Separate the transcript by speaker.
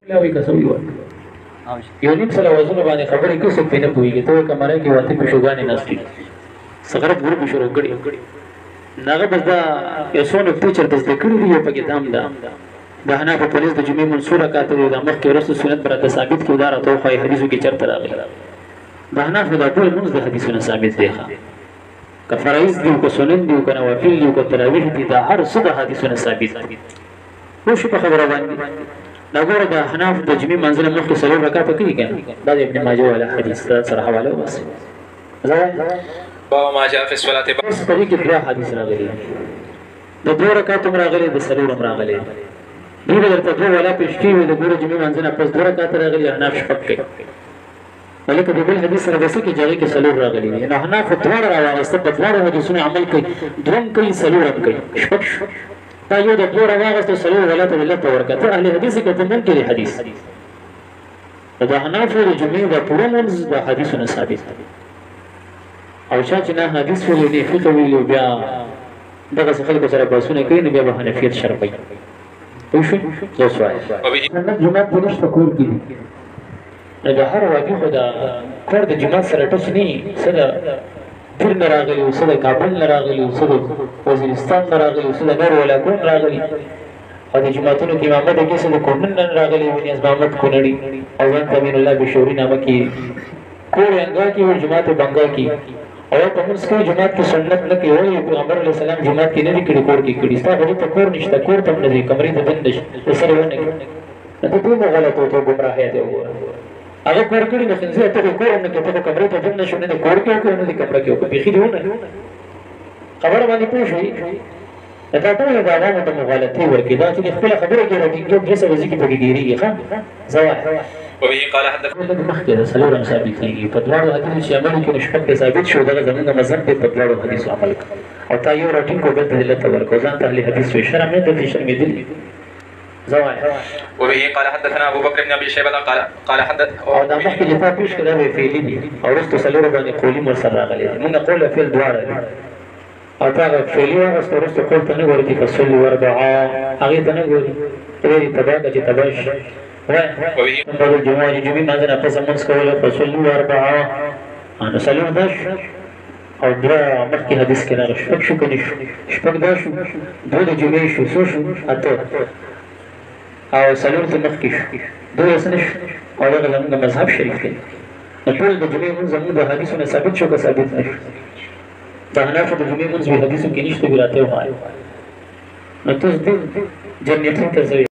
Speaker 1: لا وی کسوي و یو نیم سره وزن باندې خبرې کې څه پینې پويږي ته کمره کې واته پښوګانې نستی سغره ګروپ شروع کړي ناغه بس دا یو څونه ټیچر د ذکر دی په کې دام دا د حناف پولیس د جمعې منصوره کاته د مخ کې ورسره سنت برته ثابت کې اداره توخه حدیثو کې چرته راغلی د حناف د ټول منځ د حدیثونو ثابت دی ښه کفرایز دی کو سنن دی کو نوافل دی کو تراویح دی دا هر څه د حدیثونو ثابت دي خو شي په خبره باندې دا ګوره د حناف د جمعې منځله مخ کې سلام رکعات کوي کنه دا د ابن ماجه ولا حدیث سره حواله بس
Speaker 2: باب ما جاء في الصلاه
Speaker 1: بس په دې کې بیا حدیث راغلی د دوه رکعات راغلی د سلام راغلی دې درته دوه ولا پښتي وي د ګوره جمعې منځله پس دوه رکعات راغلی حناف شپږ کوي ولکه د بل حدیث سره بس کې جګړه کې سلام راغلی نه حناف دوه راوسته په دوه حدیثونو عمل کوي دوم کوي سلام کوي شپږ دا یو د دوه راغسته سلام ولته ولته ورکته اهل حدیث کې تمن کې حدیث د حناف د جمعې د پوره منځ د حدیثونو ثابت او چې نه حدیث ویلي دی فقه ویلي بیا دغه خلکو سره باسونه کوي نو بیا به حنفیت شرپي پوه شو زه سوای جمعه په نشته کور کې د هر واجب خو د کور د جمعه سره ټچ نه سره پیر نه راغلی او سره کابل نه راغلی او سره وزیرستان نه راغلی او سره نور ولاکون راغلی او د جماعتونو کې امامت کې سره کونن نه راغلی ونی از محمد کونړي او ځان تامین الله بشوري نامه کې کور انګا کې او جماعت بنگا کې او په موږ کې جماعت کې سنت نه کې وایي پیغمبر علیه السلام جماعت کې نه دی کړي کور کې کړي ستاسو ته کور نشته کور ته نه دی کمرې ته بند شي سره ونه کې ته ټول غلط او ته گمراهي دی هغه کور کړي نو څنګه ته کور نه کې ته کمرې ته بند شونه نه کور کې او نه دی کمره کې او په خې دیونه خبر باندې پوه شئ دا ټول د عوامو ته مغالطه ورکړي دا چې خپل خبره کې راځي چې درس ورځي کې پکېږي ښه زوال
Speaker 2: وبه قال حدثنا
Speaker 1: مخکې سلام ثابت کیږي په دواړو حدیث چې عمل کې نشته ثابت شو دا زمونږ مذهب په دواړو حدیث عمل او تا یو راټینګ کو بل دلته ورکو ځان ته اهل حدیث وي شرم نه د شرم دي زوال
Speaker 2: وبه قال حدثنا ابو بكر بن ابي شيبه قال حدث
Speaker 1: او دا مخکې چې تاسو پیش کړه وی فعلی دي او رستو سلام باندې قولی مر سره راغلي موږ قول فعل دواړه او تا فعلی او رستو قول ته نه ورته فصل وربعا هغه ته نه ګوري ترې تباکه چې تباش وبه قال الجمعه جمعه ماذا نفس منس کوله فصل وربعا انا سلام داش او درا مخکې حدیث کې راغلی شپږ شو کني شپږ دا شو دوه د جمعې شو څو شو اته او سلام ته مخکې شو دوه سنش او دا زموږ مذهب شریف دی ټول د جمعې منځ زموږ د حدیثونو ثابت شو که ثابت نشو دا حناف د جمعې منځ په حدیثو کې نشته ګراته وایي نو تاسو د جنت ته ځئ